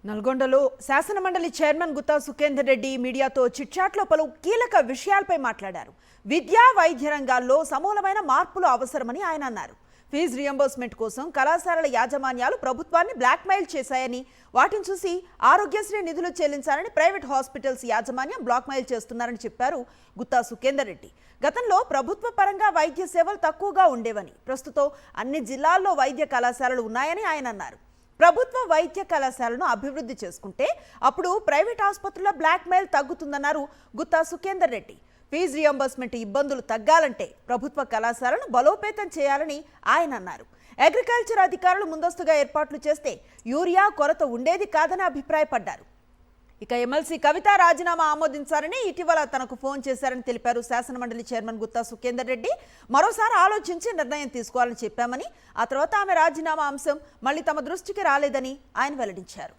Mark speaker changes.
Speaker 1: నల్గొండలో శాసనమండలి చైర్మన్ గుత్తా సుఖేందర్ రెడ్డి మీడియాతో చిట్చాట్లో పలు కీలక విషయాలపై మాట్లాడారు. విద్యా వైద్య రంగాల్లో సమూలమైన మార్పులు అవసరమని ఆయన అన్నారు. ఫీజు రియంబర్స్మెంట్ కోసం కళాశాలల యాజమాన్యాలు ప్రభుత్వాన్ని బ్లాక్మెయిల్ చేశాయని, వాటిని చూసి ఆరోగ్యశ్రీ నిధులు చెల్లించాలని ప్రైవేట్ హాస్పిటల్స్ యాజమాన్యం బ్లాక్మెయిల్ చేస్తున్నారని చెప్పారు గుత్తా సుఖేందర్ రెడ్డి. గతంలో ప్రభుత్వ పరంగా వైద్య సేవలు తక్కువగా ఉండేవని, ప్రస్తుతం అన్ని జిల్లాల్లో వైద్య కళాశాలలు ఉన్నాయని ఆయన అన్నారు. ప్రభుత్వ వైద్య కళాశాలను అభివృద్ధి చేసుకుంటే అప్పుడు ప్రైవేట్ ఆసుపత్రుల బ్లాక్మెయిల్ తగ్గుతుందన్నారు గుత్తా సుఖేందర్ రెడ్డి. ఫీజు రియంబర్స్మెంట్ ఇబ్బందులు తగ్గాలంటే ప్రభుత్వ కళాశాలను బలోపేతం చేయాలని ఆయన అన్నారు. అగ్రికల్చర్ అధికారులు ముందస్తుగా ఏర్పాట్లు చేస్తే యూరియా కొరత ఉండేది కాదని అభిప్రాయపడ్డారు. ఇక ఎమ్మెల్సీ కవిత రాజీనామా ఆమోదించారని ఇటీవల తనకు ఫోన్ చేశారని తెలిపారు శాసనమండలి చైర్మన్ గుత్తా సుఖేందర్ రెడ్డి. మరోసారి ఆలోచించి నిర్ణయం తీసుకోవాలని చెప్పామని, ఆ తర్వాత ఆమె రాజీనామా అంశం మళ్లీ తమ దృష్టికి రాలేదని ఆయన వెల్లడించారు.